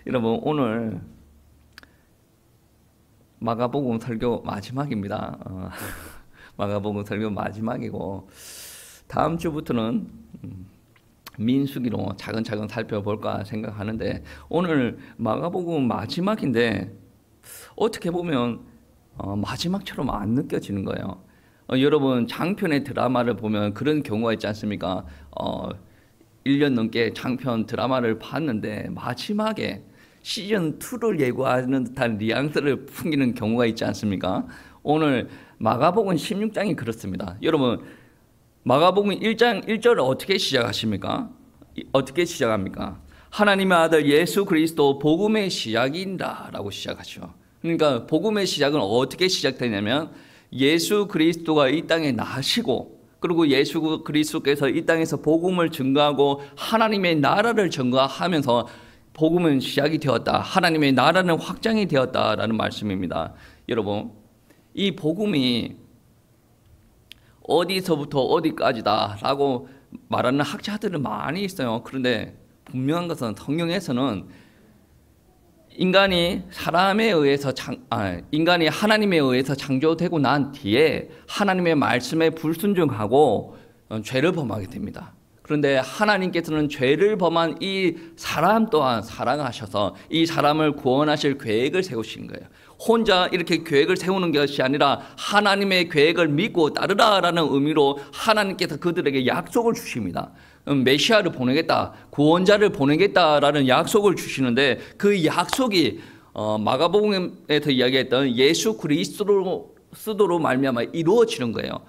여러분, 오늘 마가복음 설교 마지막입니다. 마가복음 설교 마지막이고, 다음 주부터는 민수기로 차근차근 살펴볼까 생각하는데, 오늘 마가복음 마지막인데 어떻게 보면 마지막처럼 안 느껴지는 거예요. 여러분, 장편의 드라마를 보면 그런 경우가 있지 않습니까? 1년 넘게 장편 드라마를 봤는데 마지막에 시즌2를 예고하는 듯한 뉘앙스를 풍기는 경우가 있지 않습니까? 오늘 마가복음 16장이 그렇습니다. 여러분, 마가복음 1장 1절을 어떻게 시작하십니까? 어떻게 시작합니까? 하나님의 아들 예수 그리스도 복음의 시작인다 라고 시작하죠. 그러니까 복음의 시작은 어떻게 시작되냐면, 예수 그리스도가 이 땅에 나시고, 그리고 예수 그리스도께서 이 땅에서 복음을 증거하고 하나님의 나라를 증거하면서 복음은 시작이 되었다. 하나님의 나라는 확장이 되었다라는 말씀입니다. 여러분, 이 복음이 어디서부터 어디까지다라고 말하는 학자들은 많이 있어요. 그런데 분명한 것은 성경에서는 인간이 하나님에 의해서 창조되고 난 뒤에 하나님의 말씀에 불순종하고 죄를 범하게 됩니다. 그런데 하나님께서는 죄를 범한 이 사람 또한 사랑하셔서 이 사람을 구원하실 계획을 세우신 거예요. 혼자 이렇게 계획을 세우는 것이 아니라 하나님의 계획을 믿고 따르라라는 의미로 하나님께서 그들에게 약속을 주십니다. 메시아를 보내겠다, 구원자를 보내겠다라는 약속을 주시는데, 그 약속이 마가복음에서 이야기했던 예수 그리스도로 말미암아 이루어지는 거예요.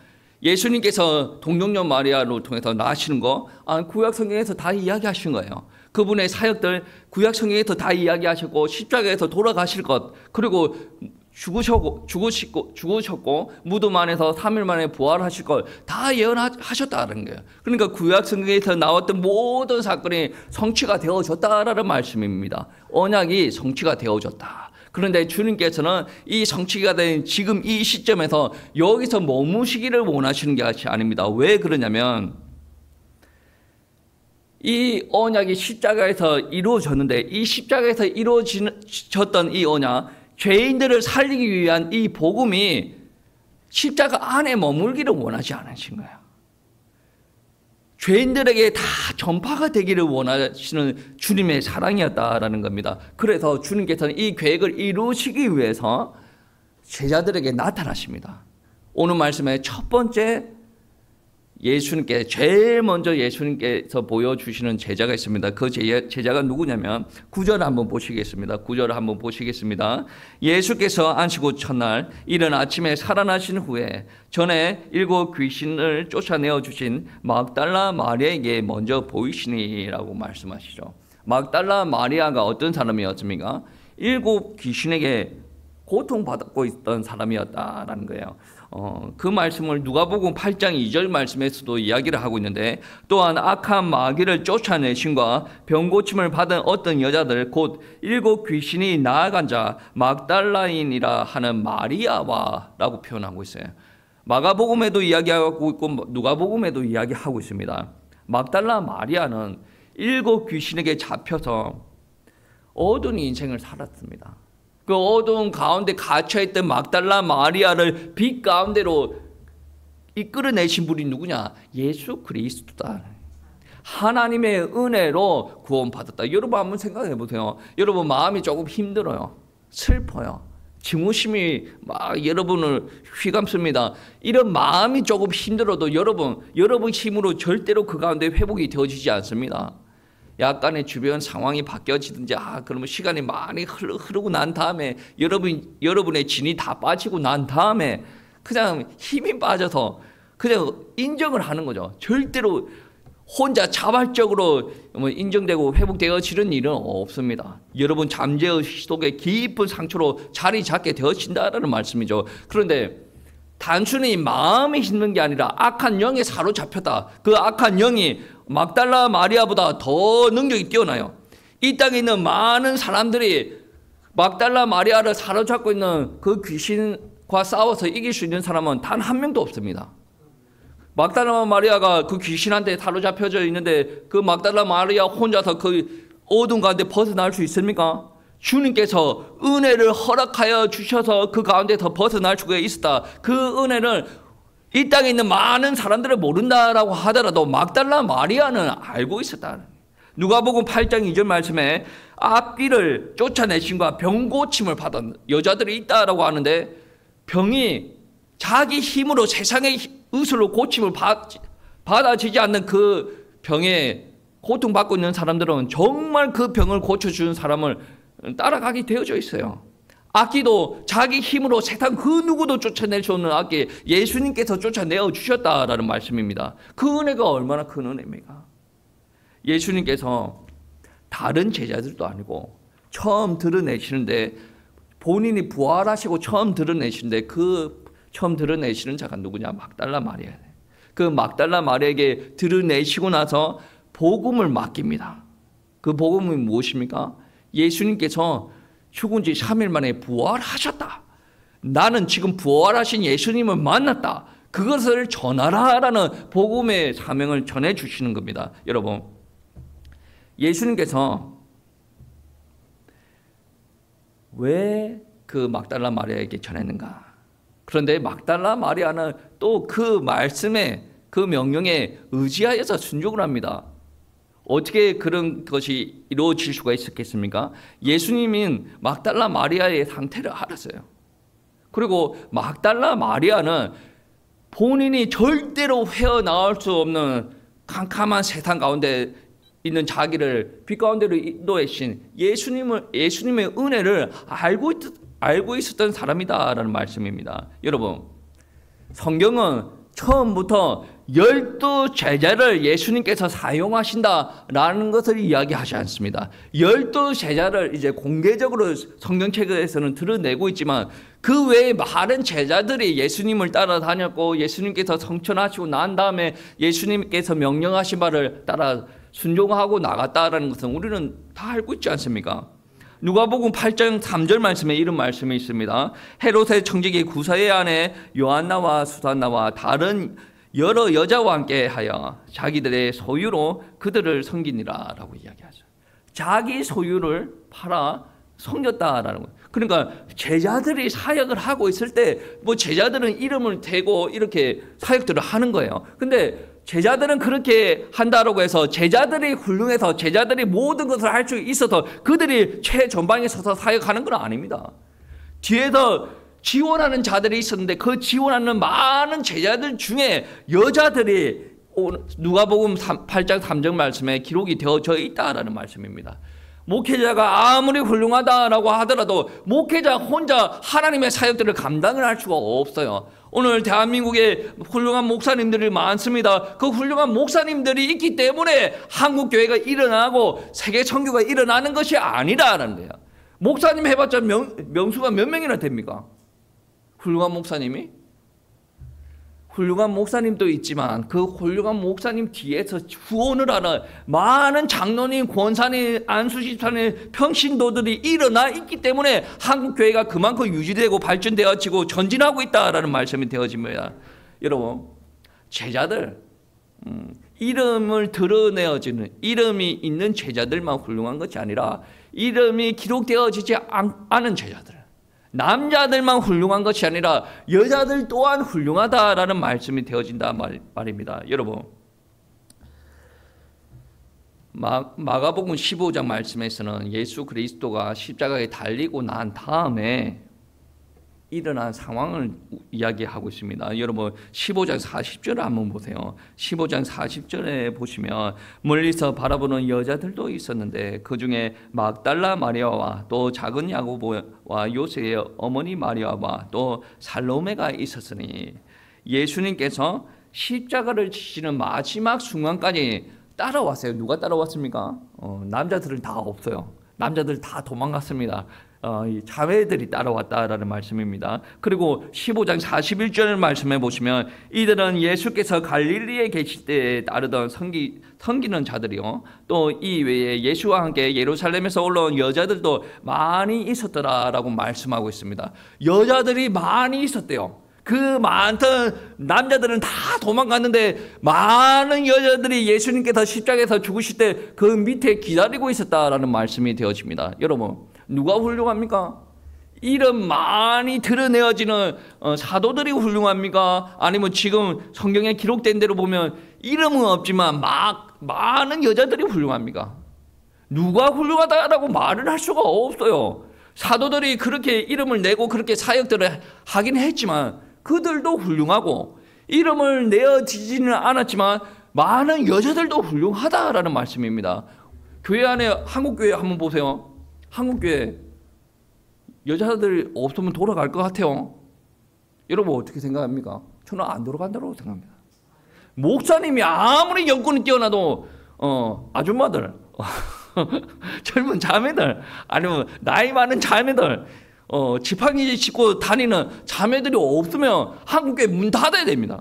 예수님께서 동정녀 마리아로 통해서 나시는 거 구약 성경에서 다 이야기하신 거예요. 그분의 사역들 구약 성경에서 다 이야기하셨고, 십자가에서 돌아가실 것, 그리고 죽으셨고 무덤 안에서 3일 만에 부활하실 걸 다 예언하셨다는 거예요. 그러니까 구약 성경에서 나왔던 모든 사건이 성취가 되어졌다라는 말씀입니다. 언약이 성취가 되어졌다. 그런데 주님께서는 이 성취가 된 지금 이 시점에서 여기서 머무시기를 원하시는 것이 아닙니다. 왜 그러냐면, 이 언약이 십자가에서 이루어졌는데, 이 십자가에서 이루어졌던 이 언약, 죄인들을 살리기 위한 이 복음이 십자가 안에 머물기를 원하지 않으신 거예요. 죄인들에게 다 전파가 되기를 원하시는 주님의 사랑이었다라는 겁니다. 그래서 주님께서는 이 계획을 이루시기 위해서 제자들에게 나타나십니다. 오늘 말씀의 첫 번째, 제일 먼저 예수님께서 보여주시는 제자가 있습니다. 그 제자가 누구냐면 9절 한번 보시겠습니다. 9절을 한번 보시겠습니다. 예수께서 안식구 첫날 이른 아침에 살아나신 후에 전에 7 귀신을 쫓아내어 주신 막달라 마리아에게 먼저 보이시니라고 말씀하시죠. 막달라 마리아가 어떤 사람이었습니까? 7 귀신에게 고통받고 있던 사람이었다라는 거예요. 그 말씀을 누가복음 8장 2절 말씀에서도 이야기를 하고 있는데, 또한 악한 마귀를 쫓아내신과 병고침을 받은 어떤 여자들 곧 7 귀신이 나아간 자 막달라인이라 하는 마리아와 라고 표현하고 있어요. 마가복음에도 이야기하고 있고 누가복음에도 이야기하고 있습니다. 막달라 마리아는 7 귀신에게 잡혀서 어두운 인생을 살았습니다. 그 어두운 가운데 갇혀있던 막달라 마리아를 빛 가운데로 이끌어내신 분이 누구냐? 예수 그리스도다. 하나님의 은혜로 구원받았다. 여러분 한번 생각해 보세요. 여러분 마음이 조금 힘들어요. 슬퍼요. 증오심이 막 여러분을 휘감습니다. 이런 마음이 조금 힘들어도 여러분 힘으로 절대로 그 가운데 회복이 되어지지 않습니다. 약간의 주변 상황이 바뀌어지든지, 그러면 시간이 많이 흐르고 난 다음에 여러분의 진이 다 빠지고 난 다음에 그냥 힘이 빠져서 그냥 인정을 하는 거죠. 절대로 혼자 자발적으로 인정되고 회복되어지는 일은 없습니다. 여러분 잠재의식 속에 깊은 상처로 자리 잡게 되어진다는 말씀이죠. 그런데 단순히 마음이 힘든 게 아니라 악한 영에 사로잡혔다. 그 악한 영이 막달라 마리아보다 더 능력이 뛰어나요. 이 땅에 있는 많은 사람들이 막달라 마리아를 사로잡고 있는 그 귀신과 싸워서 이길 수 있는 사람은 단 한 명도 없습니다. 막달라 마리아가 그 귀신한테 사로잡혀져 있는데, 그 막달라 마리아 혼자서 그 어둠 가운데 벗어날 수 있습니까? 주님께서 은혜를 허락하여 주셔서 그 가운데서 벗어날 수가 있었다. 그 은혜를 이 땅에 있는 많은 사람들은 모른다라고 하더라도 막달라 마리아는 알고 있었다. 누가복음 8장 2절 말씀에 앞길을 쫓아내심과 병 고침을 받은 여자들이 있다라고 하는데, 병이 자기 힘으로 세상의 의술로 고침을 받아지지 않는 그 병에 고통받고 있는 사람들은 정말 그 병을 고쳐주는 사람을 따라가게 되어져 있어요. 악기도 자기 힘으로 세상 그 누구도 쫓아낼 수 없는 악기, 예수님께서 쫓아내어 주셨다라는 말씀입니다. 그 은혜가 얼마나 큰 은혜입니까? 예수님께서 다른 제자들도 아니고 처음 드러내시는데, 본인이 부활하시고 처음 드러내시는데, 그 처음 드러내시는 자가 누구냐? 막달라 마리아. 그 막달라 마리아에게 드러내시고 나서 복음을 맡깁니다. 그 복음이 무엇입니까? 예수님께서 죽은 지 3일 만에 부활하셨다. 나는 지금 부활하신 예수님을 만났다. 그것을 전하라라는 복음의 사명을 전해주시는 겁니다. 여러분, 예수님께서 왜 그 막달라 마리아에게 전했는가? 그런데 막달라 마리아는 또 그 말씀에, 그 명령에 의지하여서 순종을 합니다. 어떻게 그런 것이 이루어질 수가 있었겠습니까? 예수님은 막달라 마리아의 상태를 알았어요. 그리고 막달라 마리아는 본인이 절대로 헤어나올 수 없는 캄캄한 세상 가운데 있는 자기를 빛 가운데로 인도하신 예수님의 은혜를 알고 있었던 사람이다라는 말씀입니다. 여러분, 성경은 처음부터 12 제자를 예수님께서 사용하신다라는 것을 이야기하지 않습니다. 12 제자를 이제 공개적으로 성경책에서는 드러내고 있지만, 그 외에 많은 제자들이 예수님을 따라다녔고, 예수님께서 성천하시고 난 다음에 예수님께서 명령하신 바를 따라 순종하고 나갔다라는 것은 우리는 다 알고 있지 않습니까? 누가복음 8장 3절 말씀에 이런 말씀이 있습니다. 헤롯의 청지기 구사의 아내 요한나와 수산나와 다른 여러 여자와 함께 하여 자기들의 소유로 그들을 섬기니라 라고 이야기하죠. 자기 소유를 팔아 섬겼다라는 거예요. 그러니까 제자들이 사역을 하고 있을 때 뭐 제자들은 이름을 대고 이렇게 사역들을 하는 거예요. 근데 제자들은 그렇게 한다라고 해서 제자들이 훌륭해서 제자들이 모든 것을 할 수 있어서 그들이 최전방에 서서 사역하는 건 아닙니다. 뒤에서 지원하는 자들이 있었는데, 그 지원하는 많은 제자들 중에 여자들이 누가복음 8장 3절 말씀에 기록이 되어져 있다라는 말씀입니다. 목회자가 아무리 훌륭하다라고 하더라도 목회자 혼자 하나님의 사역들을 감당을 할 수가 없어요. 오늘 대한민국에 훌륭한 목사님들이 많습니다. 그 훌륭한 목사님들이 있기 때문에 한국 교회가 일어나고 세계 선교가 일어나는 것이 아니라는 거예요. 목사님 해봤자 명수가 몇 명이나 됩니까? 훌륭한 목사님이? 훌륭한 목사님도 있지만 그 훌륭한 목사님 뒤에서 후원을 하는 많은 장로님, 권사님, 안수집사님, 평신도들이 일어나 있기 때문에 한국 교회가 그만큼 유지되고 발전되어지고 전진하고 있다라는 말씀이 되어집니다. 여러분, 제자들, 이름을 드러내어지는, 이름이 있는 제자들만 훌륭한 것이 아니라 이름이 기록되어지지 않은 제자들, 남자들만 훌륭한 것이 아니라 여자들 또한 훌륭하다라는 말씀이 되어진다 말입니다. 여러분, 마가복음 15장 말씀에서는 예수 그리스도가 십자가에 달리고 난 다음에 일어난 상황을 이야기하고 있습니다. 여러분, 15장 40절을 한번 보세요. 15장 40절에 보시면 멀리서 바라보는 여자들도 있었는데 그 중에 막달라 마리아와 또 작은 야고보와 요새의 어머니 마리아와 또 살로메가 있었으니, 예수님께서 십자가를 지시는 마지막 순간까지 따라왔어요. 누가 따라왔습니까? 남자들은 다 없어요. 남자들 다 도망갔습니다. 자매들이 따라왔다라는 말씀입니다. 그리고 15장 41절 말씀해 보시면 이들은 예수께서 갈릴리에 계실 때 따르던 섬기는 자들이요, 또 이 외에 예수와 함께 예루살렘에서 올라온 여자들도 많이 있었더라라고 말씀하고 있습니다. 여자들이 많이 있었대요. 그 많던 남자들은 다 도망갔는데 많은 여자들이 예수님께서 십자가에서 죽으실 때 그 밑에 기다리고 있었다라는 말씀이 되어집니다. 여러분, 누가 훌륭합니까? 이름 많이 드러내어지는 사도들이 훌륭합니까? 아니면 지금 성경에 기록된 대로 보면 이름은 없지만 많은 여자들이 훌륭합니까? 누가 훌륭하다라고 말을 할 수가 없어요. 사도들이 그렇게 이름을 내고 그렇게 사역들을 하긴 했지만 그들도 훌륭하고, 이름을 내어지지는 않았지만 많은 여자들도 훌륭하다라는 말씀입니다. 교회 안에 한국교회 한번 보세요. 한국교회 여자들 없으면 돌아갈 것 같아요. 여러분 어떻게 생각합니까? 저는 안 돌아간다고 생각합니다. 목사님이 아무리 연권이 뛰어나도 아줌마들 젊은 자매들 아니면 나이 많은 자매들 지팡이 짚고 다니는 자매들이 없으면 한국교회 문 닫아야 됩니다.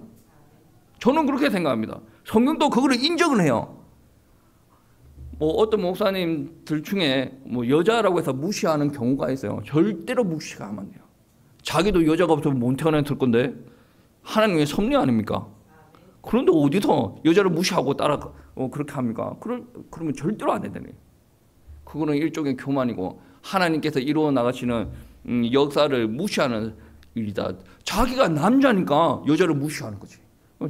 저는 그렇게 생각합니다. 성경도 그거를 인정을 해요. 어떤 목사님들 중에 여자라고 해서 무시하는 경우가 있어요. 절대로 무시가 하면 안 돼요. 자기도 여자가 없으면 못 태어났을 건데 하나님의 섭리 아닙니까? 그런데 어디서 여자를 무시하고 따라 그렇게 합니까? 그러면 절대로 안 된다는 거예요. 그거는 일종의 교만이고 하나님께서 이루어 나가시는 역사를 무시하는 일이다. 자기가 남자니까 여자를 무시하는 거지.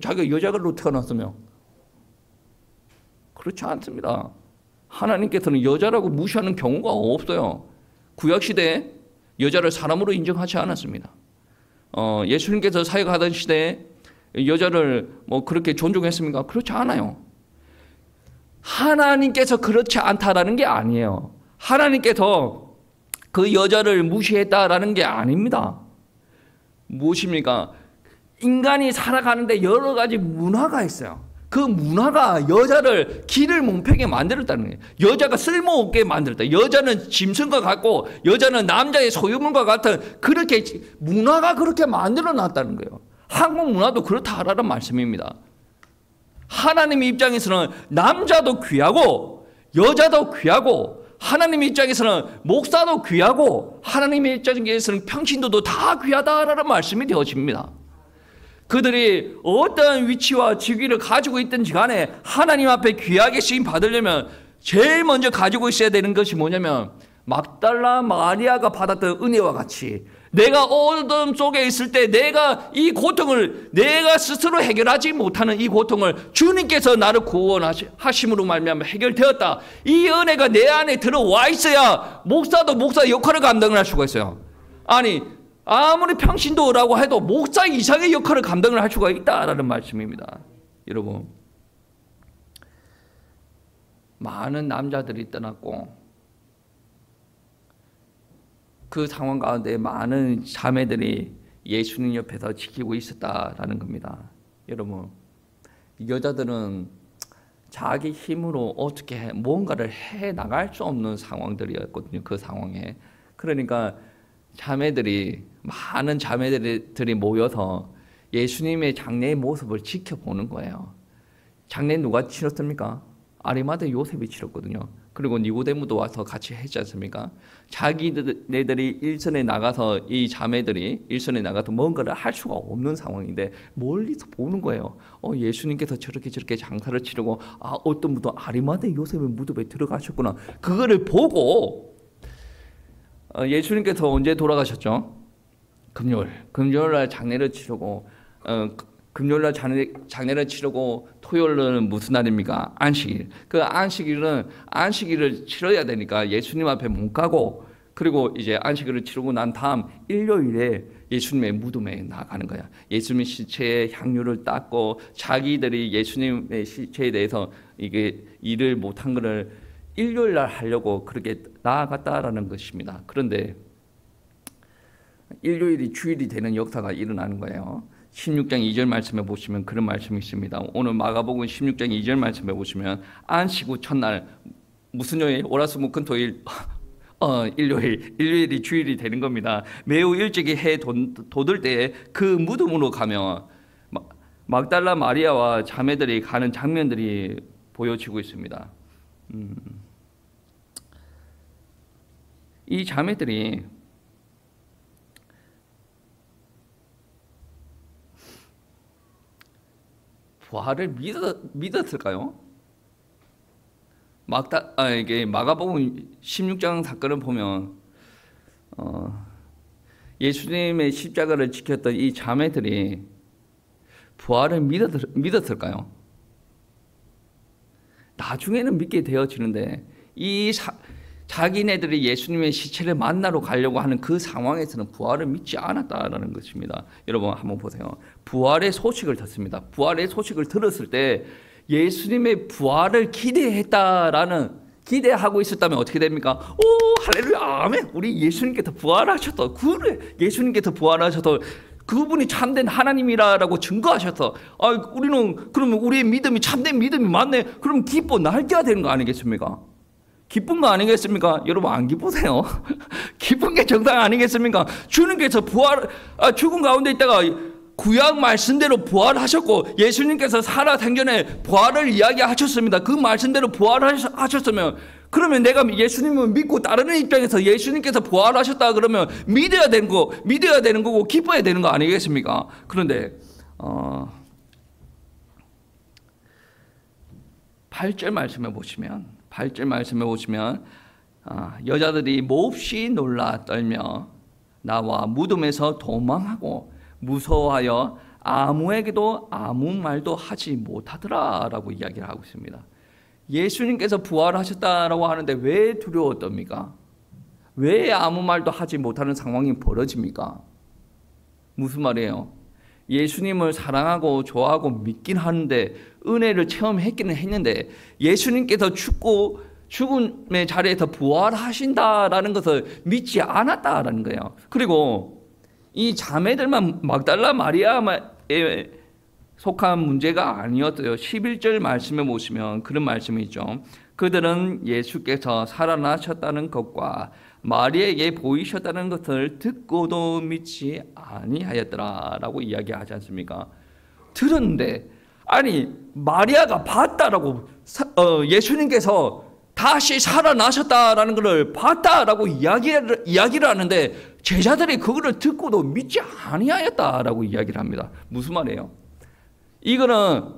자기가 여자로 태어났으면 그렇지 않습니다. 하나님께서는 여자라고 무시하는 경우가 없어요. 구약시대에 여자를 사람으로 인정하지 않았습니다. 예수님께서 사역하던 시대에 여자를 그렇게 존중했습니까? 그렇지 않아요. 하나님께서 그렇지 않다라는 게 아니에요. 하나님께서 그 여자를 무시했다라는 게 아닙니다. 무엇입니까? 인간이 살아가는데 여러 가지 문화가 있어요. 그 문화가 여자를 길을 몽팽하게 만들었다는 거예요. 여자가 쓸모없게 만들었다. 여자는 짐승과 같고 여자는 남자의 소유물과 같은 그렇게 문화가 그렇게 만들어놨다는 거예요. 한국 문화도 그렇다라는 말씀입니다. 하나님의 입장에서는 남자도 귀하고 여자도 귀하고, 하나님의 입장에서는 목사도 귀하고 하나님의 입장에서는 평신도도 다 귀하다라는 말씀이 되어집니다. 그들이 어떤 위치와 직위를 가지고 있든지 간에 하나님 앞에 귀하게 쓰임 받으려면 제일 먼저 가지고 있어야 되는 것이 뭐냐면 막달라 마리아가 받았던 은혜와 같이 내가 어둠 속에 있을 때 내가 이 고통을 내가 스스로 해결하지 못하는 이 고통을 주님께서 나를 구원하심으로 말미암아 해결되었다. 이 은혜가 내 안에 들어와 있어야 목사도 목사 역할을 감당을 할 수가 있어요. 아니 아무리 평신도라고 해도 목사 이상의 역할을 감당을 할 수가 있다라는 말씀입니다. 여러분, 많은 남자들이 떠났고 그 상황 가운데 많은 자매들이 예수님 옆에서 지키고 있었다라는 겁니다. 여러분, 여자들은 자기 힘으로 어떻게 뭔가를 해 나갈 수 없는 상황들이었거든요. 그 상황에. 그러니까 많은 자매들이 모여서 예수님의 장례의 모습을 지켜보는 거예요. 장례 누가 치렀습니까? 아리마대 요셉이 치렀거든요. 그리고 니고데모도 와서 같이 했지 않습니까? 자기네들이 일선에 나가서 이 자매들이 일선에 나가서 뭔가를 할 수가 없는 상황인데 멀리서 보는 거예요. 예수님께서 저렇게 장사를 치르고 어떤 분도 아리마대 요셉의 무덤에 들어가셨구나. 그거를 보고 예수님께서 언제 돌아가셨죠? 금요일날 장례를 치르고 금요일날 장례를 치르고 토요일은 무슨 날입니까? 안식일. 그 안식일을 치러야 되니까 예수님 앞에 못 가고, 그리고 이제 안식일을 치르고 난 다음 일요일에 예수님의 무덤에 나가는 거야. 예수님의 시체에 향유를 닦고 자기들이 예수님의 시체에 대해서 이게 일을 못한 거를 일요일날 하려고 그렇게 나아갔다라는 것입니다. 그런데 일요일이 주일이 되는 역사가 일어나는 거예요. 16장 2절 말씀에 보시면 그런 말씀이 있습니다. 오늘 마가복음 16장 2절 말씀에 보시면 안식 후 첫날 무슨 요일? 월화수목금토일 일요일이 주일이 되는 겁니다. 매우 일찍이 해 돋을 때에 그 무덤으로 가면 막달라 마리아와 자매들이 가는 장면들이 보여지고 있습니다. 이 자매들이 부활을 믿었을까요? 이게 마가복음 16장 사건을 보면 예수님의 십자가를 지켰던 이 자매들이 부활을 믿었을까요? 나중에는 믿게 되어지는데 자기네들이 예수님의 시체를 만나러 가려고 하는 그 상황에서는 부활을 믿지 않았다라는 것입니다. 여러분 한번 보세요. 부활의 소식을 듣습니다. 부활의 소식을 들었을 때 예수님의 부활을 기대하고 있었다면 어떻게 됩니까? 오, 할렐루야, 아멘. 우리 예수님께서 부활하셨다. 그래, 예수님께서 부활하셔서 그분이 참된 하나님이라고 증거하셔서 우리는 그러면 우리의 믿음이 참된 믿음이 맞네. 그럼 기뻐 날개가 되는 거 아니겠습니까? 기쁜 거 아니겠습니까? 여러분 안 기쁘세요? 기쁜 게 정상 아니겠습니까? 주님께서 죽은 가운데 있다가 구약 말씀대로 부활하셨고 예수님께서 살아생전에 부활을 이야기하셨습니다. 그 말씀대로 부활하셨으면 그러면 내가 예수님을 믿고 따르는 입장에서 예수님께서 부활하셨다 그러면 믿어야 되는 거고 기뻐야 되는 거 아니겠습니까? 그런데 8절 말씀에 보시면 여자들이 몹시 놀라 떨며 나와 무덤에서 도망하고 무서워하여 아무에게도 아무 말도 하지 못하더라라고 이야기를 하고 있습니다. 예수님께서 부활하셨다라고 하는데 왜 두려웠답니까? 왜 아무 말도 하지 못하는 상황이 벌어집니까? 무슨 말이에요? 예수님을 사랑하고 좋아하고 믿긴 하는데 은혜를 체험했기는 했는데 예수님께서 죽음의 자리에서 부활하신다라는 것을 믿지 않았다라는 거예요. 그리고 이 자매들만 막달라 마리아에 속한 문제가 아니었어요. 11절 말씀에 보시면 그런 말씀이 있죠. 그들은 예수께서 살아나셨다는 것과 마리아에게 보이셨다는 것을 듣고도 믿지 아니하였더라라고 이야기하지 않습니까? 들었는데 마리아가 봤다라고 예수님께서 다시 살아나셨다라는 것을 봤다라고 이야기를 하는데 제자들이 그거를 듣고도 믿지 아니하였다라고 이야기를 합니다. 무슨 말이에요? 이거는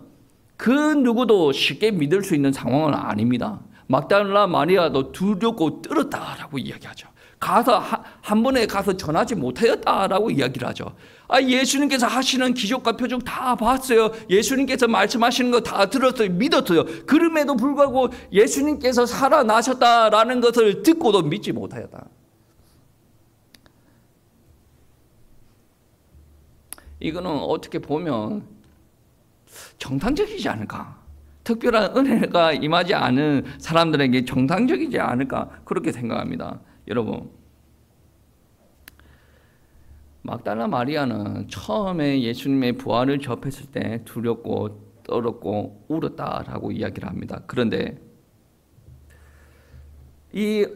그 누구도 쉽게 믿을 수 있는 상황은 아닙니다. 막달라 마리아도 두렵고 떨었다라고 이야기하죠. 가서 한 번에 가서 전하지 못하였다라고 이야기를 하죠. 예수님께서 하시는 기적과 표적 다 봤어요. 예수님께서 말씀하시는 거 다 들었어요. 믿었어요. 그럼에도 불구하고 예수님께서 살아나셨다라는 것을 듣고도 믿지 못하였다. 이거는 어떻게 보면 정상적이지 않을까? 특별한 은혜가 임하지 않은 사람들에게 정상적이지 않을까? 그렇게 생각합니다. 여러분, 막달라 마리아는 처음에 예수님의 부활을 접했을 때 두렵고 떨었고 울었다라고 이야기를 합니다. 그런데 이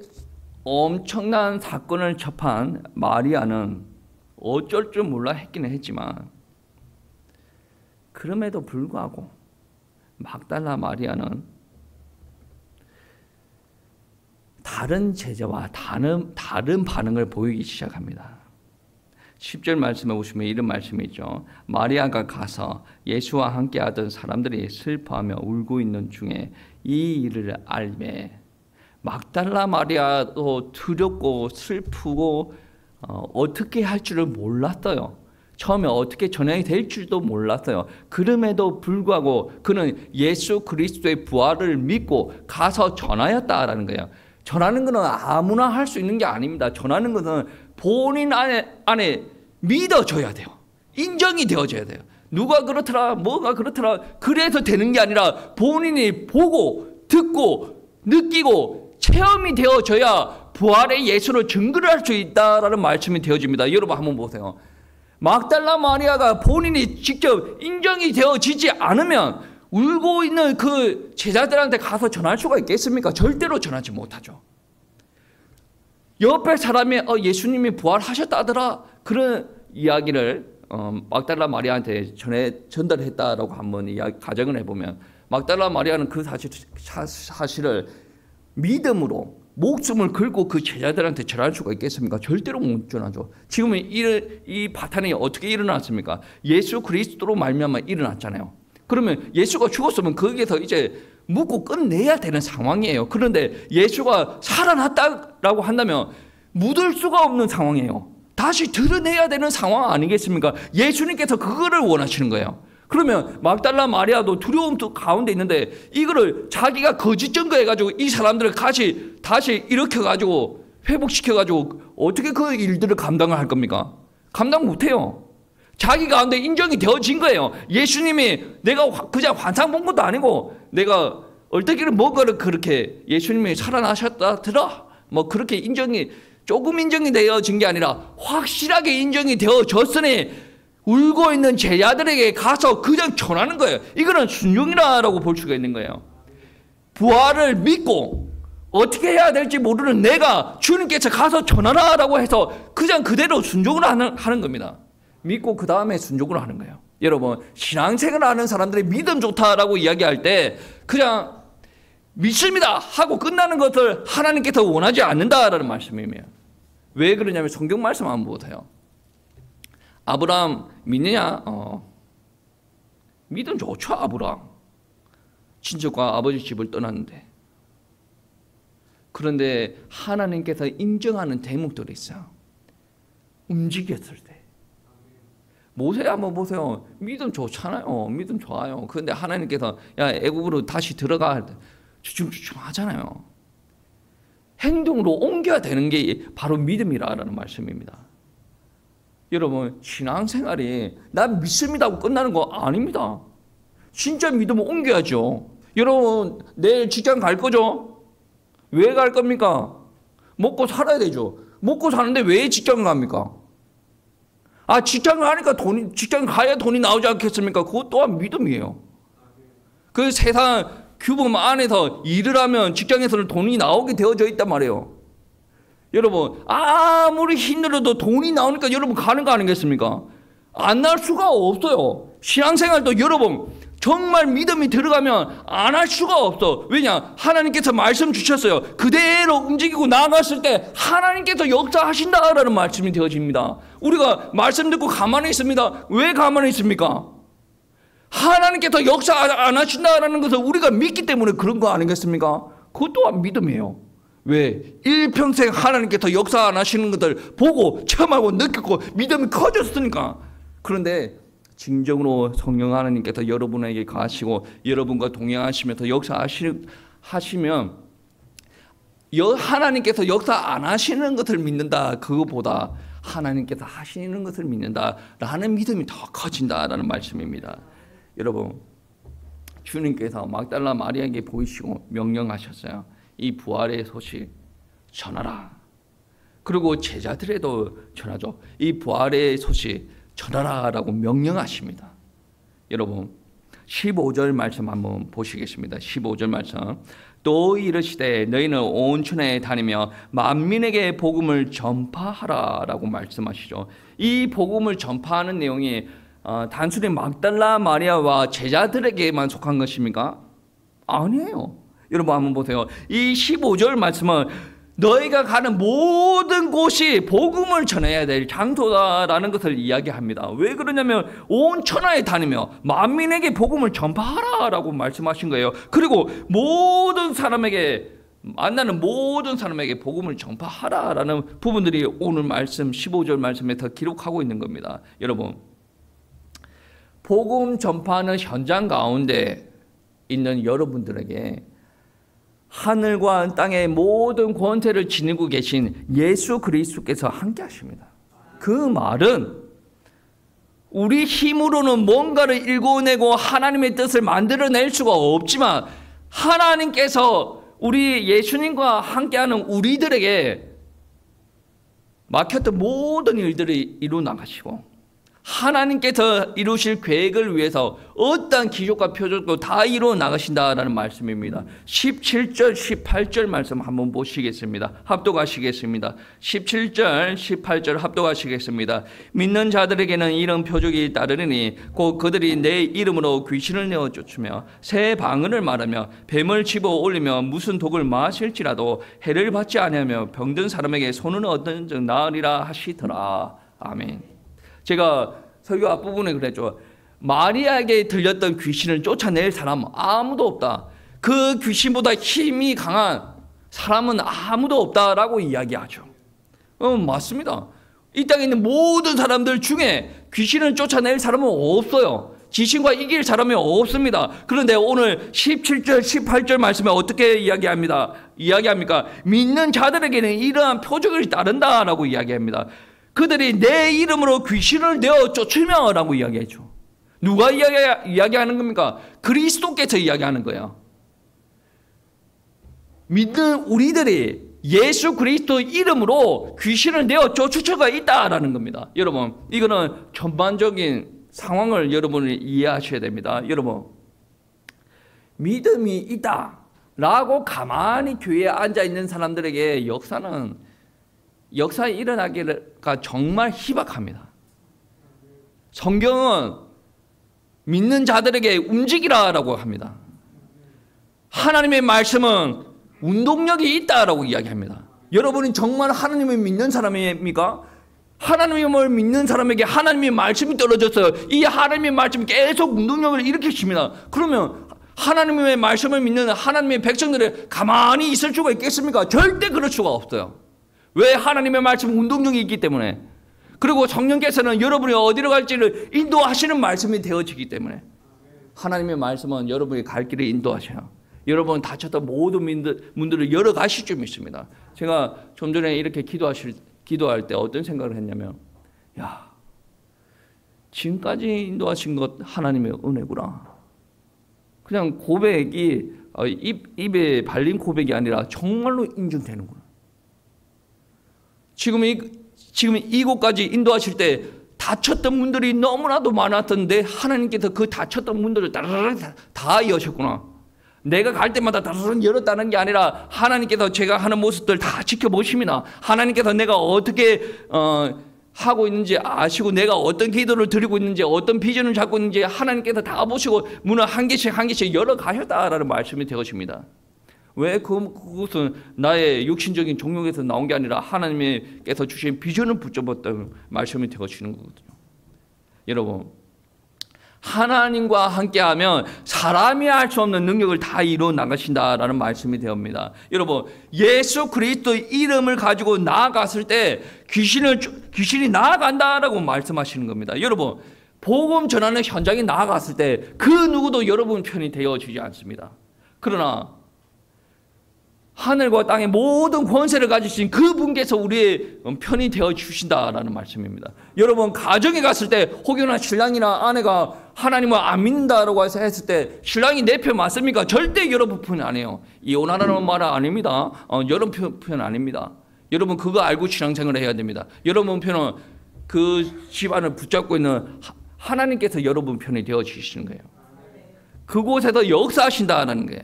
엄청난 사건을 접한 마리아는 어쩔 줄 몰라 했기는 했지만 그럼에도 불구하고 막달라 마리아는 다른 제자와 다른 반응을 보이기 시작합니다. 10절 말씀에 보시면 이런 말씀이 있죠. 마리아가 가서 예수와 함께 하던 사람들이 슬퍼하며 울고 있는 중에 이 일을 알매 막달라 마리아도 두렵고 슬프고 어떻게 할 줄을 몰랐어요. 처음에 어떻게 전해야 될 줄도 몰랐어요. 그럼에도 불구하고 그는 예수 그리스도의 부활을 믿고 가서 전하였다라는 거예요. 전하는 것은 아무나 할 수 있는 게 아닙니다. 전하는 것은 본인 안에 믿어져야 돼요. 인정이 되어져야 돼요. 누가 그렇더라, 뭐가 그렇더라, 그래서 되는 게 아니라 본인이 보고, 듣고, 느끼고, 체험이 되어져야 부활의 예수를 증거를 할 수 있다라는 말씀이 되어집니다. 여러분 한번 보세요. 막달라 마리아가 본인이 직접 인정이 되어지지 않으면 울고 있는 그 제자들한테 가서 전할 수가 있겠습니까? 절대로 전하지 못하죠. 옆에 사람이 예수님이 부활하셨다더라 그런 이야기를 막달라 마리아한테 전달했다라고 한번 가정을 해보면 막달라 마리아는 그 사실을 믿음으로 목숨을 걸고 그 제자들한테 전할 수가 있겠습니까? 절대로 못 전하죠. 지금 이 바탄이 어떻게 일어났습니까? 예수 그리스도로 말미암아 일어났잖아요. 그러면 예수가 죽었으면 거기에서 이제 묻고 끝내야 되는 상황이에요. 그런데 예수가 살아났다라고 한다면 묻을 수가 없는 상황이에요. 다시 드러내야 되는 상황 아니겠습니까? 예수님께서 그거를 원하시는 거예요. 그러면 막달라 마리아도 두려움 가운데 있는데 이거를 자기가 거짓 증거해가지고 이 사람들을 다시 일으켜가지고 회복시켜가지고 어떻게 그 일들을 감당을 할 겁니까? 감당 못해요. 자기 가운데 인정이 되어진 거예요. 예수님이 내가 그냥 환상 본 것도 아니고 내가 얼떨결에 뭐가를 그렇게 예수님이 살아나셨다 들어 뭐 그렇게 조금 인정이 되어진 게 아니라 확실하게 인정이 되어졌으니 울고 있는 제자들에게 가서 그냥 전하는 거예요. 이거는 순종이라고 볼 수가 있는 거예요. 부활을 믿고 어떻게 해야 될지 모르는 내가 주님께서 가서 전하라라고 해서 그냥 그대로 순종을 하는 겁니다. 믿고 그 다음에 순종을 하는 거예요. 여러분, 신앙생활을 하는 사람들이 믿음 좋다라고 이야기할 때 그냥 믿습니다 하고 끝나는 것을 하나님께서 원하지 않는다라는 말씀이에요. 왜 그러냐면 성경 말씀 한번 보세요. 아브라함 믿느냐? 믿음 좋죠. 아브라함 친척과 아버지 집을 떠났는데, 그런데 하나님께서 인정하는 대목들이 있어요. 움직였을 때 모세 한번 보세요. 믿음 좋잖아요. 믿음 좋아요. 그런데 하나님께서 야 애굽으로 다시 들어가 할 때 주춤주춤 하잖아요. 행동으로 옮겨야 되는 게 바로 믿음이라는 말씀입니다. 여러분, 신앙생활이 난 믿습니다 하고 끝나는 거 아닙니다. 진짜 믿으면 옮겨야죠. 여러분, 내일 직장 갈 거죠? 왜 갈 겁니까? 먹고 살아야 되죠. 먹고 사는데 왜 직장을 갑니까? 직장 가니까 직장 가야 돈이 나오지 않겠습니까? 그것 또한 믿음이에요. 그 세상 규범 안에서 일을 하면 직장에서는 돈이 나오게 되어져 있단 말이에요. 여러분, 아무리 힘들어도 돈이 나오니까 여러분 가는 거 아니겠습니까? 안 날 수가 없어요. 신앙생활도 여러분 정말 믿음이 들어가면 안 할 수가 없어. 왜냐? 하나님께서 말씀 주셨어요. 그대로 움직이고 나아갔을 때 하나님께서 역사하신다라는 말씀이 되어집니다. 우리가 말씀 듣고 가만히 있습니다. 왜 가만히 있습니까? 하나님께서 역사 안 하신다라는 것을 우리가 믿기 때문에 그런 거 아니겠습니까? 그것 또한 믿음이에요. 왜? 일평생 하나님께서 역사 안 하시는 것을 보고 체험하고 느꼈고 믿음이 커졌으니까. 그런데 진정으로 성령 하나님께서 여러분에게 가시고 여러분과 동행하시면서 역사하시면 하나님께서 역사 안 하시는 것을 믿는다, 그거보다 하나님께서 하시는 것을 믿는다라는 믿음이 더 커진다라는 말씀입니다. 여러분, 주님께서 막달라 마리아에게 보이시고 명령하셨어요. 이 부활의 소식 전하라. 그리고 제자들에도 전하죠. 이 부활의 소식 전하라라고 명령하십니다. 여러분, 15절 말씀 한번 보시겠습니다. 15절 말씀. 또 이르시되 너희는 온 천하에 다니며 만민에게 복음을 전파하라라고 말씀하시죠. 이 복음을 전파하는 내용이 단순히 막달라 마리아와 제자들에게만 속한 것입니까? 아니에요. 여러분 한번 보세요. 이 15절 말씀은 너희가 가는 모든 곳이 복음을 전해야 될 장소다라는 것을 이야기합니다. 왜 그러냐면 온 천하에 다니며 만민에게 복음을 전파하라라고 말씀하신 거예요. 그리고 모든 사람에게, 만나는 모든 사람에게 복음을 전파하라라는 부분들이 오늘 말씀 15절 말씀에서 기록하고 있는 겁니다. 여러분, 복음 전파하는 현장 가운데 있는 여러분들에게 하늘과 땅의 모든 권세를 지니고 계신 예수 그리스도께서 함께 하십니다. 그 말은 우리 힘으로는 뭔가를 일궈내고 하나님의 뜻을 만들어낼 수가 없지만 하나님께서 우리 예수님과 함께하는 우리들에게 막혔던 모든 일들을 이루어 나가시고 하나님께서 이루실 계획을 위해서 어떠한 기적과 표적도 다 이루어 나가신다라는 말씀입니다. 17절, 18절 말씀 한번 보시겠습니다. 합독하시겠습니다. 17절, 18절 합독하시겠습니다. 믿는 자들에게는 이런 표적이 따르리니 곧 그들이 내 이름으로 귀신을 내어 쫓으며 새 방언을 말하며 뱀을 집어 올리며 무슨 독을 마실지라도 해를 받지 아니하며 병든 사람에게 손을 얻는 즉 나으리라 하시더라. 아멘. 제가 설교 앞부분에 그랬죠. 마리아에게 들렸던 귀신을 쫓아낼 사람은 아무도 없다. 그 귀신보다 힘이 강한 사람은 아무도 없다라고 이야기하죠. 맞습니다. 이 땅에 있는 모든 사람들 중에 귀신을 쫓아낼 사람은 없어요. 귀신과 이길 사람이 없습니다. 그런데 오늘 17절, 18절 말씀에 어떻게 이야기합니까? 믿는 자들에게는 이러한 표적을 따른다라고 이야기합니다. 그들이 내 이름으로 귀신을 내어 쫓으며 라고 이야기했죠. 누가 이야기하는 겁니까? 그리스도께서 이야기하는 거예요. 믿는 우리들이 예수 그리스도 이름으로 귀신을 내어 쫓을 수가 있다라는 겁니다. 여러분, 이거는 전반적인 상황을 여러분이 이해하셔야 됩니다. 여러분, 믿음이 있다라고 가만히 교회에 앉아있는 사람들에게 역사에 일어나기가 정말 희박합니다. 성경은 믿는 자들에게 움직이라라고 합니다. 하나님의 말씀은 운동력이 있다라고 이야기합니다. 여러분이 정말 하나님을 믿는 사람입니까? 하나님을 믿는 사람에게 하나님의 말씀이 떨어졌어요. 이 하나님의 말씀이 계속 운동력을 일으키십니다. 그러면 하나님의 말씀을 믿는 하나님의 백성들이 가만히 있을 수가 있겠습니까? 절대 그럴 수가 없어요. 왜? 하나님의 말씀은 운동력이 있기 때문에. 그리고 성령께서는 여러분이 어디로 갈지를 인도하시는 말씀이 되어지기 때문에. 하나님의 말씀은 여러분이 갈 길을 인도하셔요. 여러분 다쳤던 모든 문들을 열어가실 줄 믿습니다. 제가 좀 전에 이렇게 기도할 때 어떤 생각을 했냐면, 야, 지금까지 인도하신 것 하나님의 은혜구나. 그냥 고백이 입에 발린 고백이 아니라 정말로 인정되는구나. 지금 이곳까지 인도하실 때 닫혔던 문들이 너무나도 많았던데 하나님께서 그 닫혔던 문들을 다 여셨구나. 내가 갈 때마다 다른 열었다는 게 아니라 하나님께서 제가 하는 모습들 다 지켜보십니다. 하나님께서 내가 어떻게 하고 있는지 아시고 내가 어떤 기도를 드리고 있는지 어떤 비전을 잡고 있는지 하나님께서 다 보시고 문을 한 개씩 열어 가셨다라는 말씀이 되어집니다. 왜? 그것은 나의 육신적인 종용에서 나온 게 아니라 하나님께서 주신 비전을 붙잡았던 말씀이 되어지는 거거든요. 여러분, 하나님과 함께하면 사람이 할 수 없는 능력을 다 이루어 나가신다라는 말씀이 되옵니다. 여러분, 예수 그리스도의 이름을 가지고 나아갔을 때 귀신이 나아간다라고 말씀하시는 겁니다. 여러분, 복음 전하는 현장에 나아갔을 때 그 누구도 여러분 편이 되어지지 않습니다. 그러나 하늘과 땅의 모든 권세를 가지신 그분께서 우리의 편이 되어 주신다라는 말씀입니다. 여러분, 가정에 갔을 때 혹여나 신랑이나 아내가 하나님을 안 믿는다라고 했을 때 신랑이 내 편 맞습니까? 절대 여러분 편 아니에요. 이혼하라는 말은 아닙니다. 여러분 편 아닙니다. 여러분 그거 알고 신앙생활을 해야 됩니다. 여러분 편은 그 집안을 붙잡고 있는 하나님께서 여러분 편이 되어 주시는 거예요. 그곳에서 역사하신다는 거예요.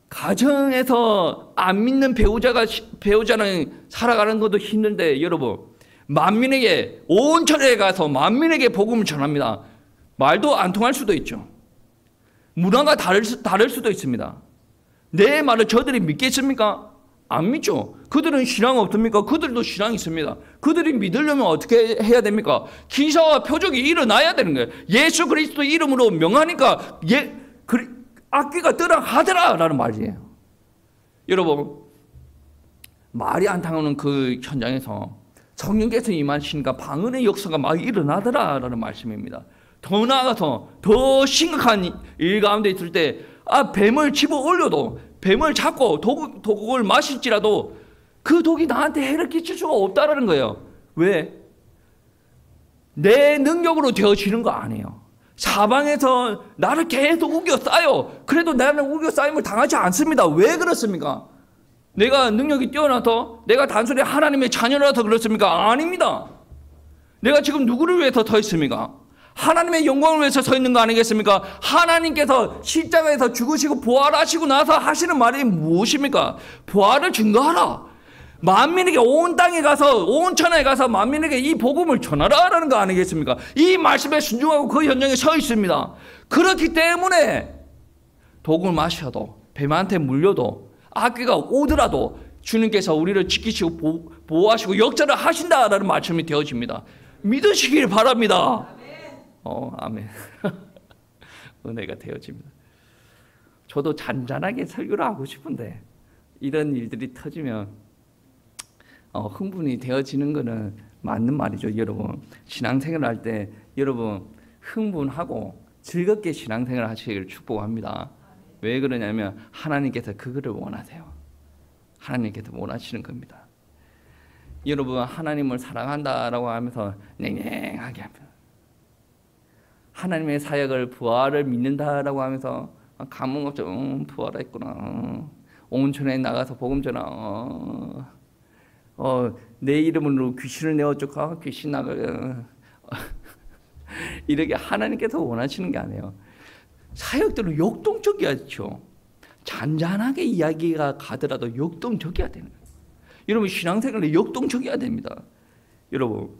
가정에서 안 믿는 배우자는 살아가는 것도 힘든데 여러분, 만민에게 온 천하에 가서 만민에게 복음을 전합니다. 말도 안 통할 수도 있죠. 문화가 다를 수도 있습니다. 내 말을 저들이 믿겠습니까? 안 믿죠. 그들은 신앙 없습니까? 그들도 신앙 있습니다. 그들이 믿으려면 어떻게 해야 됩니까? 기사와 표적이 일어나야 되는 거예요. 예수 그리스도 이름으로 명하니까 악귀가 떠나가더라라는 말이에요. 여러분, 말이 안 통하는 그 현장에서 성령께서 임하시니까 방언의 역사가 막 일어나더라라는 말씀입니다. 더 나아가서 더 심각한 일 가운데 있을 때 뱀을 집어 올려도 뱀을 잡고 독을 마실지라도 그 독이 나한테 해를 끼칠 수가 없다라는 거예요. 왜? 내 능력으로 되어지는 거 아니에요. 사방에서 나를 계속 우겨싸요. 그래도 나는 우겨싸임을 당하지 않습니다. 왜 그렇습니까? 내가 능력이 뛰어나서 내가 단순히 하나님의 자녀라서 그렇습니까? 아닙니다. 내가 지금 누구를 위해서 서 있습니까? 하나님의 영광을 위해서 서 있는 거 아니겠습니까? 하나님께서 십자가에서 죽으시고 부활하시고 나서 하시는 말이 무엇입니까? 부활을 증거하라. 만민에게 온 땅에 가서 온 천하에 가서 만민에게 이 복음을 전하라라는 거 아니겠습니까? 이 말씀에 순종하고 그 현장에 서 있습니다. 그렇기 때문에 독을 마셔도 뱀한테 물려도 악귀가 오더라도 주님께서 우리를 지키시고 보호하시고 역사를 하신다라는 말씀이 되어집니다. 믿으시길 바랍니다. 아멘. 은혜가 되어집니다. 저도 잔잔하게 설교를 하고 싶은데 이런 일들이 터지면 흥분이 되어지는 것은 맞는 말이죠. 여러분 신앙생활을 할 때 여러분 흥분하고 즐겁게 신앙생활을 하시기를 축복합니다. 왜 그러냐면 하나님께서 그거를 원하세요. 하나님께서 원하시는 겁니다. 여러분 하나님을 사랑한다라고 하면서 냉랭하게 합니다. 하나님의 사역을 부활을 믿는다라고 하면서 감흥 없죠. 부활했구나. 온천에 나가서 복음 전하. 내 이름으로 귀신을 내어쫓아 귀신 나가. 이렇게 하나님께서 원하시는 게 아니에요. 사역들은 역동적이었죠. 잔잔하게 이야기가 가더라도 역동적이어야 되는 거예요. 여러분 신앙생활은 역동적이어야 됩니다. 여러분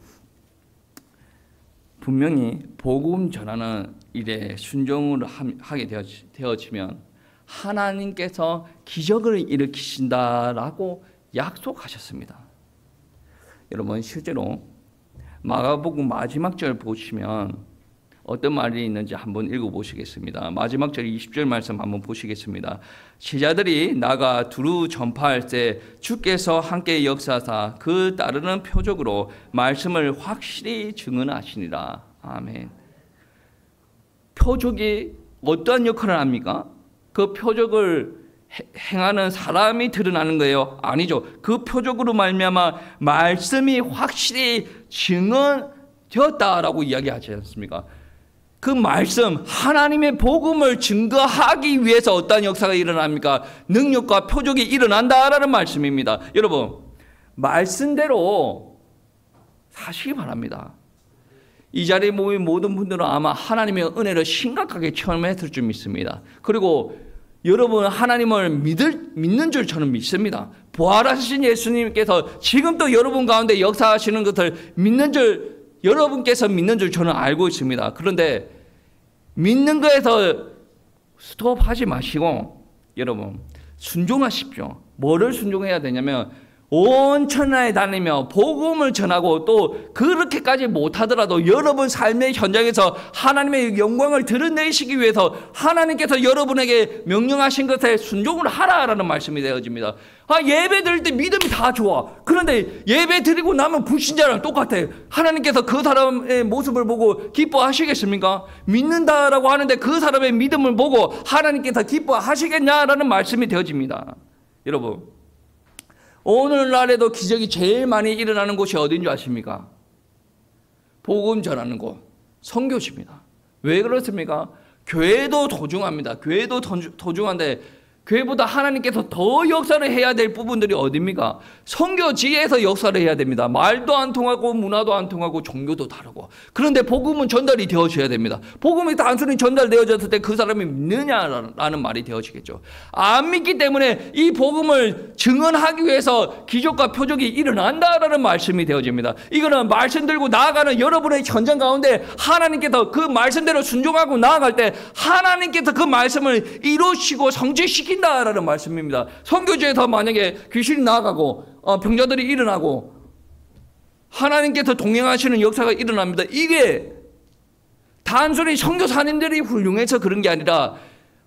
분명히 복음 전하는 일에 순종을 하게 되어지면 하나님께서 기적을 일으키신다라고 약속하셨습니다. 여러분 실제로 마가복음 마지막 절 보시면 어떤 말이 있는지 한번 읽어보시겠습니다. 마지막 절 20절 말씀 한번 보시겠습니다. 제자들이 나가 두루 전파할 때 주께서 함께 역사하사 그 따르는 표적으로 말씀을 확실히 증언하시니라. 아멘. 표적이 어떠한 역할을 합니까? 그 표적을 행하는 사람이 드러나는 거예요? 아니죠. 그 표적으로 말미암아 말씀이 확실히 증언되었다라고 이야기하지 않습니까? 그 말씀 하나님의 복음을 증거하기 위해서 어떠한 역사가 일어납니까? 능력과 표적이 일어난다라는 말씀입니다. 여러분 말씀대로 사시기 바랍니다. 이 자리에 모인 모든 분들은 아마 하나님의 은혜를 심각하게 체험했을 줄 믿습니다. 그리고 여러분 하나님을 믿는 줄 저는 믿습니다. 부활하신 예수님께서 지금도 여러분 가운데 역사하시는 것을 믿는 줄 여러분께서 믿는 줄 저는 알고 있습니다. 그런데 믿는 거에서 스톱하지 마시고 여러분 순종하십시오. 뭐를 순종해야 되냐면 온 천하에 다니며 복음을 전하고 또 그렇게까지 못하더라도 여러분 삶의 현장에서 하나님의 영광을 드러내시기 위해서 하나님께서 여러분에게 명령하신 것에 순종을 하라라는 말씀이 되어집니다. 예배 드릴 때 믿음이 다 좋아. 그런데 예배 드리고 나면 불신자랑 똑같아. 하나님께서 그 사람의 모습을 보고 기뻐하시겠습니까? 믿는다라고 하는데 그 사람의 믿음을 보고 하나님께서 기뻐하시겠냐라는 말씀이 되어집니다. 여러분 오늘날에도 기적이 제일 많이 일어나는 곳이 어딘 줄 아십니까? 복음 전하는 곳, 선교지입니다. 왜 그렇습니까? 교회도 소중합니다. 교회도 소중한데 교회보다 하나님께서 더 역사를 해야 될 부분들이 어딥니까? 선교지에서 역사를 해야 됩니다. 말도 안 통하고 문화도 안 통하고 종교도 다르고. 그런데 복음은 전달이 되어져야 됩니다. 복음이 단순히 전달되어졌을 때 그 사람이 믿느냐라는 말이 되어지겠죠. 안 믿기 때문에 이 복음을 증언하기 위해서 기적과 표적이 일어난다라는 말씀이 되어집니다. 이거는 말씀 들고 나아가는 여러분의 현장 가운데 하나님께서 그 말씀대로 순종하고 나아갈 때 하나님께서 그 말씀을 이루시고 성취시키 라는 말씀입니다. 선교지에서 만약에 귀신이 나가고 병자들이 일어나고 하나님께서 동행하시는 역사가 일어납니다. 이게 단순히 선교사님들이 훌륭해서 그런 게 아니라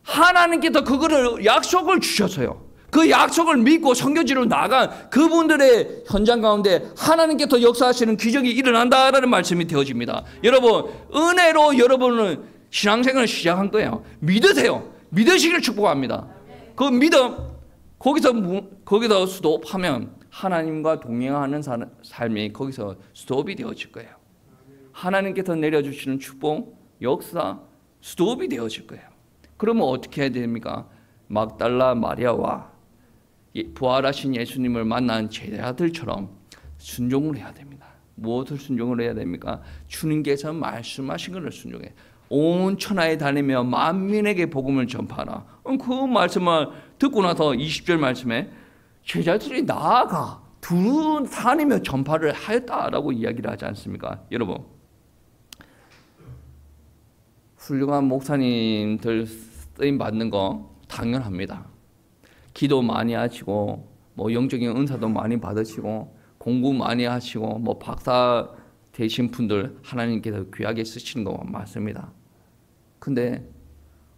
하나님께서 그거를 약속을 주셨어요. 그 약속을 믿고 선교지로 나간 그분들의 현장 가운데 하나님께서 역사하시는 기적이 일어난다라는 말씀이 되어집니다. 여러분 은혜로 여러분은 신앙생활을 시작한 거예요. 믿으세요. 믿으시기를 축복합니다. 그 믿음 거기서 스톱하면 하나님과 동행하는 삶이 거기서 스톱이 되어질 거예요. 하나님께서 내려주시는 축복, 역사 스톱이 되어질 거예요. 그러면 어떻게 해야 됩니까? 막달라 마리아와 부활하신 예수님을 만난 제자들처럼 순종을 해야 됩니다. 무엇을 순종을 해야 됩니까? 주님께서 말씀하신 것을 순종해. 온 천하에 다니며 만민에게 복음을 전파하라. 그 말씀을 듣고 나서 20절 말씀에 제자들이 나아가 두루 다니며 전파를 하였다라고 이야기를 하지 않습니까? 여러분 훌륭한 목사님들 쓰임 받는 거 당연합니다. 기도 많이 하시고 뭐 영적인 은사도 많이 받으시고 공부 많이 하시고 뭐 박사 되신 분들 하나님께서 귀하게 쓰시는 거 맞습니다. 근데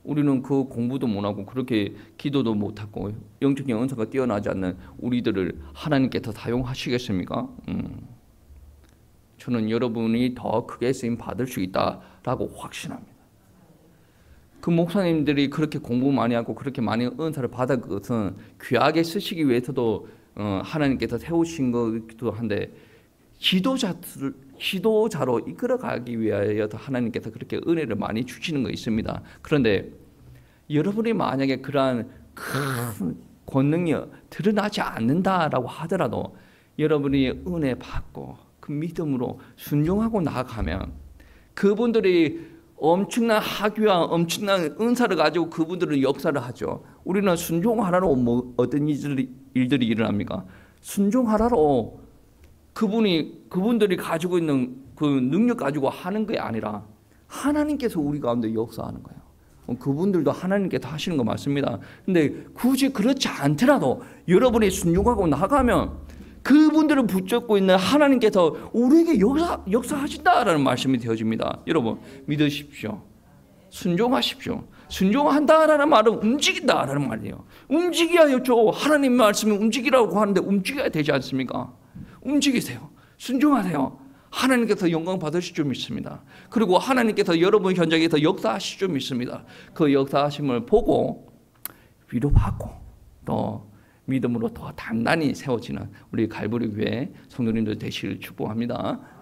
우리는 그 공부도 못하고 그렇게 기도도 못하고 영적인 은사가 뛰어나지 않는 우리들을 하나님께서 사용하시겠습니까? 저는 여러분이 더 크게 쓰임 받을 수 있다라고 확신합니다. 그 목사님들이 그렇게 공부 많이 하고 그렇게 많이 은사를 받은 것은 귀하게 쓰시기 위해서도 하나님께서 세우신 것도 한데 지도자로 이끌어가기 위하여서 하나님께서 그렇게 은혜를 많이 주시는 거 있습니다. 그런데 여러분이 만약에 그러한 큰 권능이 드러나지 않는다라고 하더라도 여러분이 은혜 받고 그 믿음으로 순종하고 나아가면 그분들이 엄청난 학위와 엄청난 은사를 가지고 그분들은 역사를 하죠. 우리는 순종하라로 어떤 일들이 일어납니까? 순종하라로 그분들이 가지고 있는 그 능력 가지고 하는 게 아니라 하나님께서 우리 가운데 역사하는 거예요. 그분들도 하나님께서 하시는 거 맞습니다. 근데 굳이 그렇지 않더라도 여러분이 순종하고 나가면 그분들을 붙잡고 있는 하나님께서 우리에게 역사하신다라는 말씀이 되어집니다. 여러분 믿으십시오. 순종하십시오. 순종한다라는 말은 움직인다라는 말이에요. 움직여야죠. 하나님 말씀이 움직이라고 하는데 움직여야 되지 않습니까? 움직이세요. 순종하세요. 하나님께서 영광 받으실 줄 믿습니다. 그리고 하나님께서 여러분 현장에서 역사하실 줄 믿습니다. 그 역사하심을 보고 위로받고 또 믿음으로 더 단단히 세워지는 우리 갈보리 교회 성도님들 되시길 축복합니다.